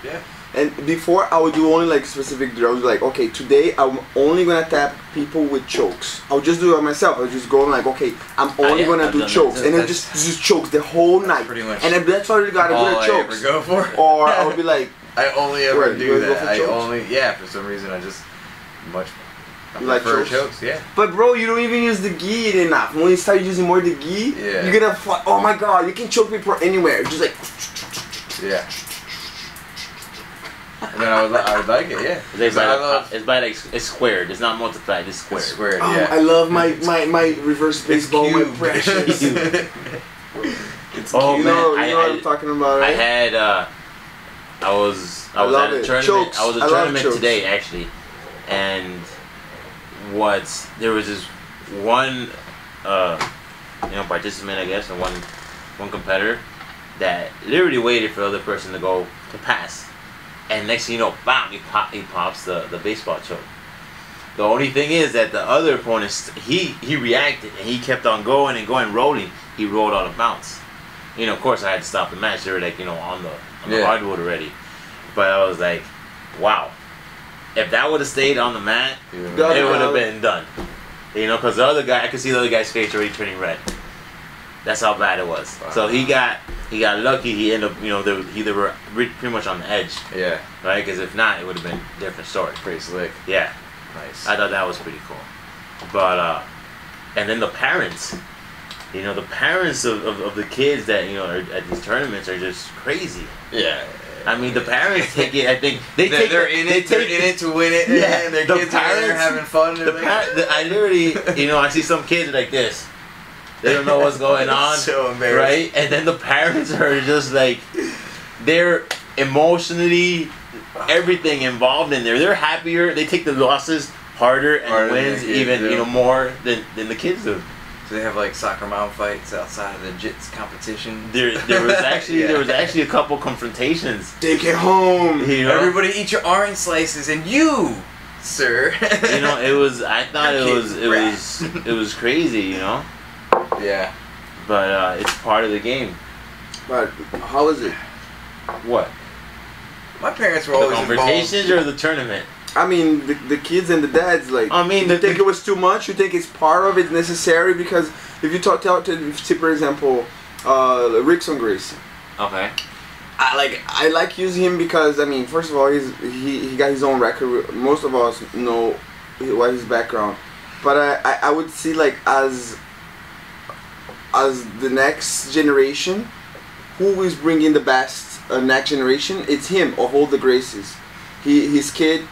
Yeah. And before I would do only like specific drills, like okay, today I'm only gonna tap people with chokes. I'll just do it myself. I'll just go like okay, I'm only gonna do chokes, and then just chokes the whole night. Pretty much. And if that's all you got, good at chokes. All I ever go for. Or I'll be like, I only ever do that. I only for some reason I just much. You like chokes? Yeah. But bro, you don't even use the gi enough. When you start using more the gi, you're gonna oh my god, you can choke people anywhere. Just like. Yeah. And then I would like it, yeah. It's by like it's squared. It's not multiplied. It's squared. It's squared, oh, yeah. I love my reverse baseball, my precious. It's oh man, you know what I'm talking about, right? I had I was at a tournament. Chokes. I was at a tournament today actually, and there was this one participant, I guess, and one competitor that literally waited for the other person to go to pass. And next thing you know, bam, he pops the baseball choke. The only thing is that the other opponent, he reacted and he kept on going and going, rolling. He rolled out of bounds. You know, of course I had to stop the match. They were like, on the hardwood already. But I was like, wow. If that would have stayed on the mat, it would have been done. You know, because the other guy, I could see the other guy's face already turning red. That's how bad it was. Wow. So he got lucky. He ended up, they were pretty much on the edge. Yeah. Right? Because if not, it would have been a different story. Pretty slick. Yeah. Nice. I thought that was pretty cool. But and then the parents, the parents of the kids that are at these tournaments are just crazy. Yeah. I mean, the parents take it. I think they're in it to win it. Yeah. And their kids are having fun. I literally, I see some kids like this. They don't know what's going on. So embarrassed. Right? And then the parents are just like, they're emotionally, everything involved in there. They're happier. They take the losses harder and wins even, more than the kids do. So they have like soccer mom fights outside of the jits competition. There was actually a couple confrontations. Take it home. Everybody eat your orange slices, and you, sir. I thought it was crazy. Yeah. But it's part of the game. But how is it? What? My parents were always the conversations or the tournament? I mean, the kids and the dads, like, you think it was too much? You think it's part of it, necessary? Because if you talk to, for example, Rickson Gracie. Okay. I like using him because, I mean, first of all, he got his own record. Most of us know what his background. But I would see, like, as the next generation, who is bringing the best next generation? It's him, of all the Gracies. His kid,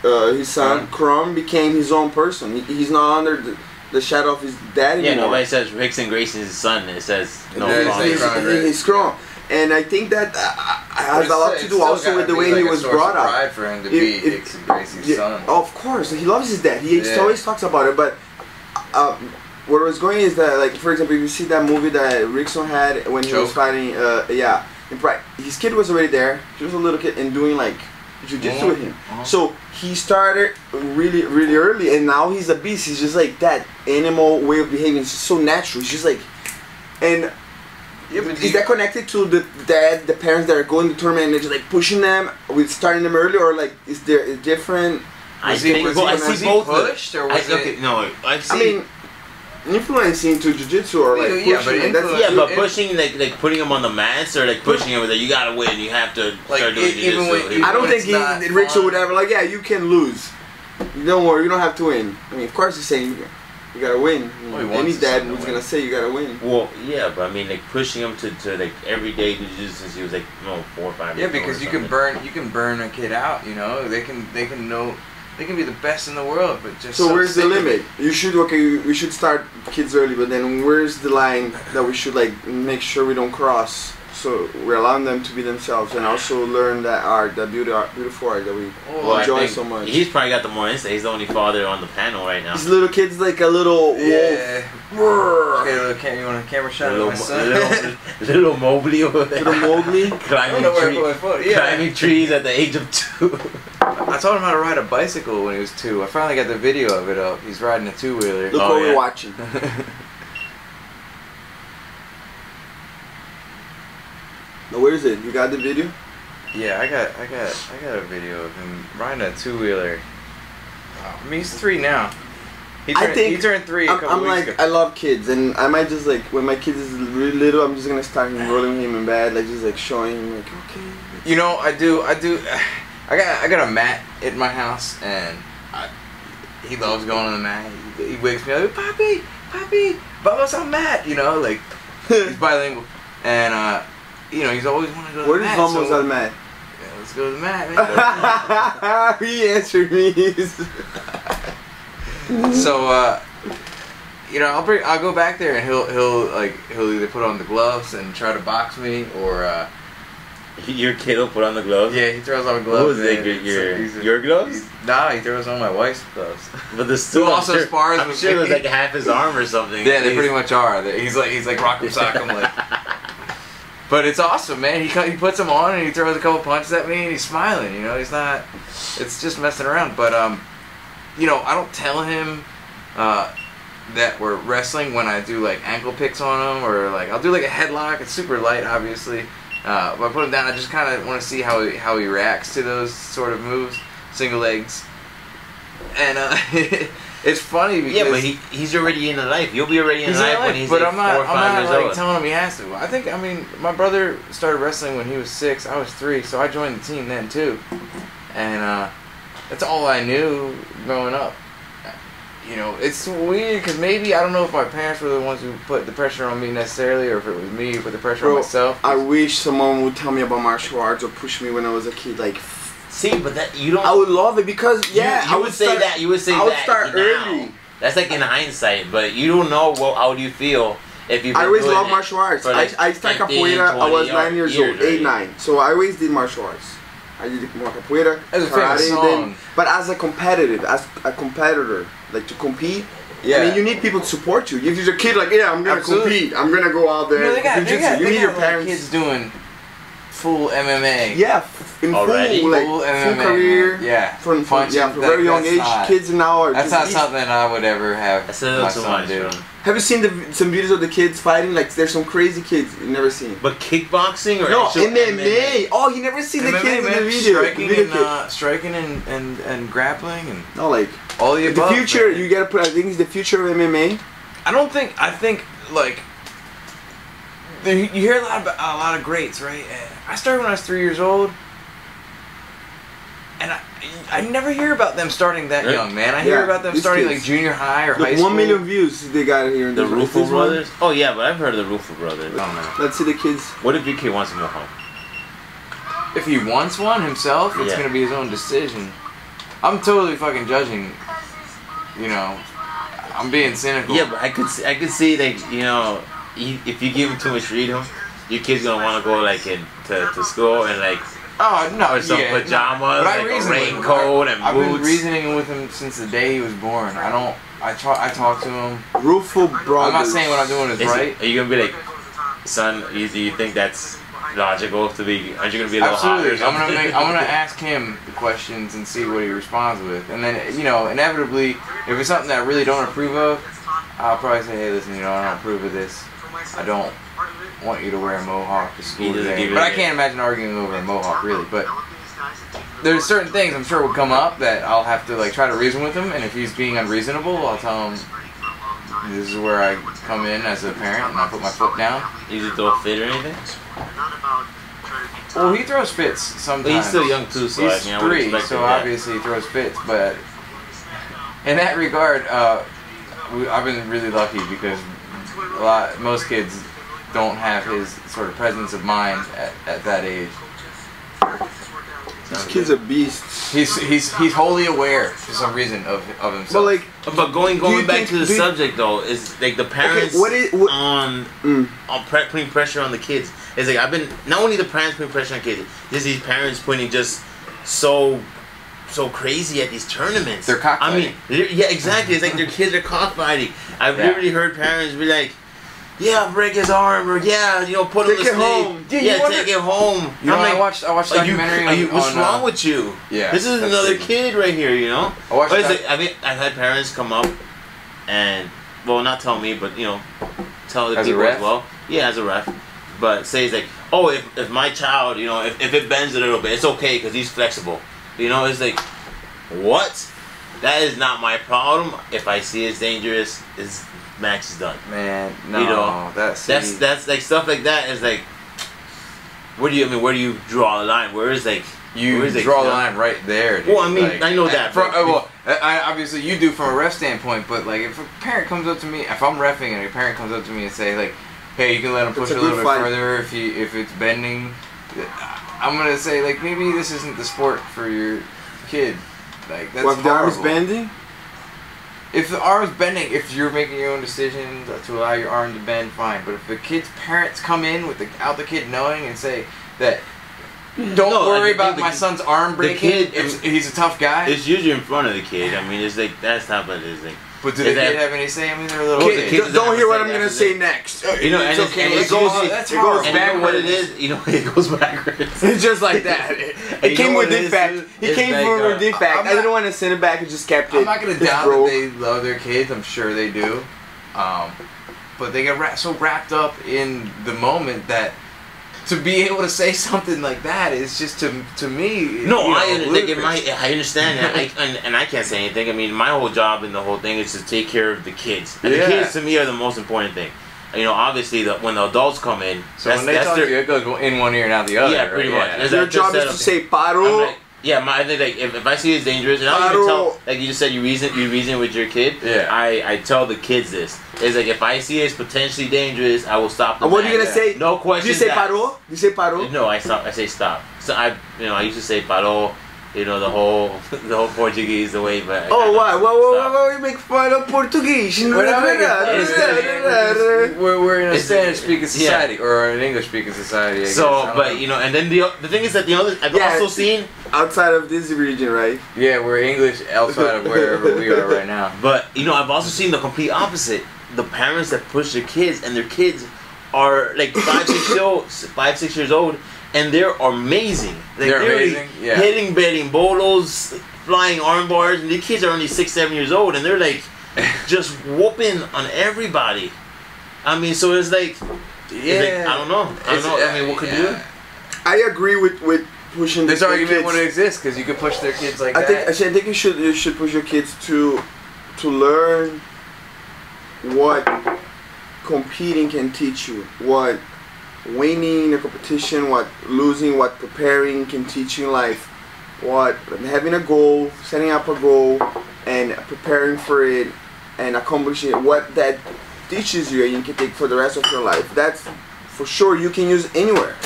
his son, Crum, became his own person. He's not under the shadow of his dad anymore. Yeah, nobody says Rickson Gracie's son. It says he's Crum. And I think that has a lot to do also with the way he was brought up. Pride for him to be Rickson Gracie's son. Of course, he loves his dad. He always talks about it, but where I was going is that, like, for example, if you see that movie that Rickson had when he was fighting, in Pride, his kid was already there. He was a little kid and doing like jiu-jitsu with him. So he started really, really early, and now he's a beast. He's just like that animal way of behaving. It's just so natural. He's just like, and is that connected to the parents that are going to the tournament and they're just like pushing them with starting them early, or like is there a different? I see both. Pushed, or was it? No, I mean, influencing to jiu-jitsu or like pushing. But pushing like putting him on the mats, or like pushing him with like, you gotta win, you have to start doing jiu-jitsu. I don't think Rickson would ever like, yeah, you can lose. Don't worry, you don't have to win. I mean, of course he's saying you gotta win. Any dad was gonna say you gotta win. Well, yeah, but I mean, like pushing him to like everyday jiu-jitsu since he was like 4 or 5 years old. Yeah, because you can burn a kid out. They can know. They can be the best in the world, but just so where's the limit? We should start kids early, but then where's the line that we should like make sure we don't cross? So we're allowing them to be themselves and also learn that art, that beautiful art that we enjoy so much. He's probably got the more insight. He's the only father on the panel right now. This little kid's like a little wolf. Okay, you want a camera shot of my son? Little Mowgli over there. Little Mowgli climbing trees at the age of 2. I taught him how to ride a bicycle when he was 2. I finally got the video of it up. He's riding a 2-wheeler. Look what we're watching. Now, where is it? You got the video? Yeah, I got a video of him riding a 2-wheeler. I mean, he's 3 now. He turned 3 a couple weeks ago. I love kids, and I might just like when my kid is really little, I'm just gonna start enrolling him in bed, like just like showing him like okay. You know, I do. I got a mat at my house, and he loves going on the mat. He wakes me up, Papi, vamos on mat. You know, like he's bilingual, and you know, he's always wanted to go to the mat. Where is vamos al mat? Yeah, let's go to the mat, man. He answered me. So, you know, I'll go back there and he'll either put on the gloves and try to box me, or your kid will put on the gloves. Yeah, he throws on gloves. What was it? Your gloves? Nah, he throws on my wife's gloves. But the still also spars. I'm sure it was like half his arm or something. Yeah, they pretty much are. He's like Rock'em Sock'em like. But it's awesome, man. He puts them on and he throws a couple punches at me and he's smiling. You know, he's not. It's just messing around. But you know, I don't tell him that we're wrestling when I do like ankle picks on him, or like I'll do like a headlock. It's super light, obviously. But I put him down. I just kind of want to see how he reacts to those sort of moves, single legs. And it's funny because yeah, but he's already in the life. You'll be already in the life when he's like 4 or 5 years old. Telling him he has to. I mean, my brother started wrestling when he was 6. I was 3, so I joined the team then too. And that's all I knew growing up. You know, it's weird because maybe, I don't know if my parents were the ones who put the pressure on me necessarily, or if it was me who put the pressure on myself. I wish someone would tell me about martial arts or push me when I was a kid. Like, see, but that you don't. I would love it because you would say that. You would say that. I would start early. That's like in hindsight, but you don't know how do you feel if you. I always loved martial arts. Like I started capoeira. I was 9 years old, 8, 9. So I always did martial arts. I did more capoeira, karate, then, but as a competitor, like to compete. Yeah. I mean, you need people to support you. If you're a kid, like, yeah, I'm gonna compete. I'm gonna go out there. You need your parents. Kids doing full MMA. Yeah, in already full MMA, career. Yeah, from very young age. Kids now are. That's not something I would ever have my son do. Have you seen some videos of the kids fighting? Like, there's some crazy kids you've never seen. But kickboxing or no MMA? Oh, you never seen the kids in the video? Striking and grappling and no, like all the above. The future, man. You gotta put. I think it's the future of MMA. I think like you hear a lot of greats, right? I started when I was 3 years old, and I never hear about them starting that young, man. I hear about them starting like junior high or high school. 1 million views they got here in the Rufo brothers. Oh yeah, but I've heard of the Rufo brothers. Oh man. Let's see the kids. What if your kid wants a mohawk? If he wants one himself, it's gonna be his own decision. I'm totally fucking judging. You know, I'm being cynical. Yeah, but I could see that, you know, if you give him too much freedom, your kid's gonna want to go like to school and like. Oh no! Or some pajamas, like a raincoat and boots. I've been reasoning with him since the day he was born. I talk to him. Rufo brothers. I'm not saying what I'm doing is right. Are you gonna be like, son? Do you think that's logical to be? Aren't you gonna be a little Absolutely. hot? I'm gonna ask him the questions and see what he responds with, and then, you know, inevitably, if it's something that I really don't approve of, I'll probably say, hey, listen, you know, I don't approve of this. I don't want you to wear a mohawk to school today. But I can't imagine arguing over a mohawk, really. But there's certain things I'm sure will come up that I'll have to like try to reason with him, and if he's being unreasonable, I'll tell him this is where I come in as a parent and I put my foot down. Does he throw a fit or anything? Well, he throws fits sometimes. But he's still young too, so he's 3, so obviously he throws fits. But in that regard, I've been really lucky because most kids don't have his sort of presence of mind at that age. This kid's a beast. He's wholly aware for some reason of himself. But going back to the subject though, is like the parents putting pressure on the kids. It's like I've been not only the parents putting pressure on kids, just these parents putting just so crazy at these tournaments. They're cockfighting. I mean, yeah, exactly. It's like their kids are cockfighting. I've literally heard parents be like, yeah, break his arm, or yeah, you know, put him to sleep. Home. Take it home. You know, I watched documentary. What's wrong with you? Yeah, this is another kid right here. You know. I mean, I've had parents come up and, well, not tell me, but you know, tell the people as well. Yeah, as a ref. But say it's like, oh, if my child, you know, if it bends a little bit, it's okay because he's flexible. You know, it's like, what? That is not my problem. If I see it's dangerous, this match is done. Man, no, you know, that's like stuff like that is like, where do you draw the line? Where is like draw the line right there. Dude. Well, I mean, like, I know that. I obviously you do from a ref standpoint, but like if a parent comes up to me, if I'm reffing and a parent comes up to me and say like, hey, you can let him push a little bit further if it's bending, I'm gonna say like maybe this isn't the sport for your kid. Like that's what, if the arm is bending? If the arm is bending, if you're making your own decision to allow your arm to bend, fine. But if the kid's parents come in without the kid knowing and say that, don't worry about my son's arm breaking, he's a tough guy. It's usually in front of the kid. I mean, it's like that's not what it is. Like, but do the kid have any say? I mean, they're little kids. Don't hear what I'm gonna say next. You know, and it goes backwards. What it is, you know, it goes backwards. It's just like that. It came with defect. He came with defect. I didn't want to send it back and just kept it. I'm not gonna doubt that they love their kids. I'm sure they do. But they get so wrapped up in the moment that to be able to say something like that is just to me. No, I understand that, and I can't say anything. I mean, my whole job and the whole thing is to take care of the kids. And the kids to me are the most important thing. You know, obviously, when the adults come in, so when they talk to you, it goes in one ear and out the other. Yeah, pretty much. Yeah. Your job is to say paro. I think like if I see it's dangerous, and I don't even tell, like you just said, you reason with your kid. Yeah. I tell the kids this. It's like if I see it's potentially dangerous, I will stop. What are you gonna say? No question. Do you say paro? Do you say paro? No, I say stop. So I used to say paro. You know, the whole Portuguese the way, but why you make fun of Portuguese? We're in a Spanish speaking society or an English speaking society. I guess. But you know, and then the thing is that I've also seen outside of this region, right? Yeah, we're English outside of wherever we are right now. But you know, I've also seen the complete opposite. The parents that push their kids, and their kids are like 5, 6 years old. And they're amazing. Like, they're amazing. Yeah. Hitting berimbolos, flying arm bars, and the kids are only 6, 7 years old, and they're like just whooping on everybody. I mean, so it's like, I don't know. I mean, what could you do? I agree with pushing. This argument wouldn't exist because you could push their kids like that. I think you should push your kids to learn what competing can teach you. What winning a competition, what losing, what preparing can teach you in life, what having a goal, setting up a goal, and preparing for it, and accomplishing it, what that teaches you and you can take for the rest of your life. That's for sure you can use anywhere.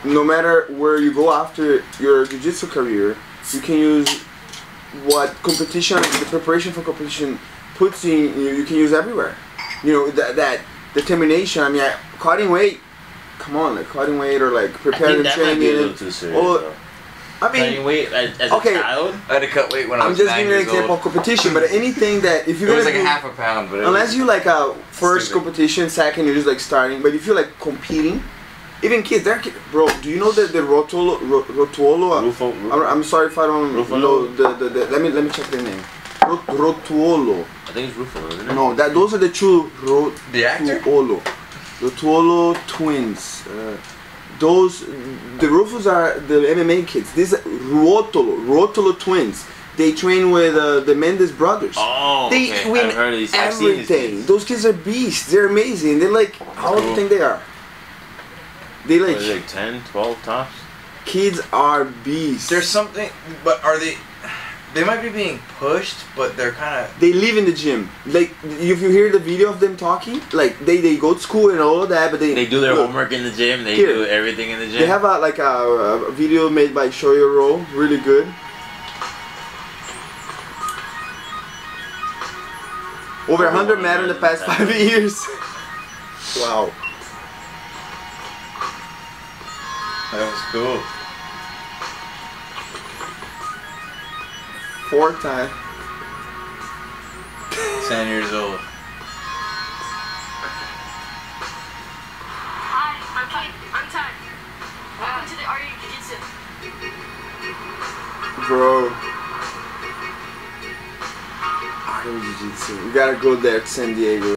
No matter where you go after your jiu-jitsu career, you can use what competition, the preparation for competition puts in you can use everywhere. You know, that determination. I mean, cutting weight. Come on, like cutting weight or like preparing and training. Might be a little too serious, I mean, cutting weight as a child. I had to cut weight when I was 9 years old. I'm just giving you an example of competition, but anything that if you're it was gonna like a half a pound, but unless you like a first competition, second you're just like starting. But if you're like competing, even kids, bro. Do you know that the Rotuolo? I'm sorry if I don't know the. Let me check the name. Rotuolo. I think it's Ruffalo, isn't it? No, those are the two the actor. Rotuolo twins. The Rufus are the MMA kids. These are Ruotolo twins. They train with the Mendes brothers. Oh, they win I've heard of these. everything. Those kids are beasts. They're amazing. They're like, how old do you think they are? They like 10, 12 tops. Kids are beasts. There's something, but are they? They might be being pushed, but they're kind of. They live in the gym. Like if you hear the video of them talking, like they go to school and all of that, but they do their homework in the gym. They do everything in the gym. They have a video made by Shoyoro, really good. Over 100 men in the past 5 years. Wow. That was cool. 4 times. 10 years old. Hi, I'm Todd. Welcome to the Art of Jiu-Jitsu. Bro. Art of Jiu-Jitsu. We gotta go there to San Diego.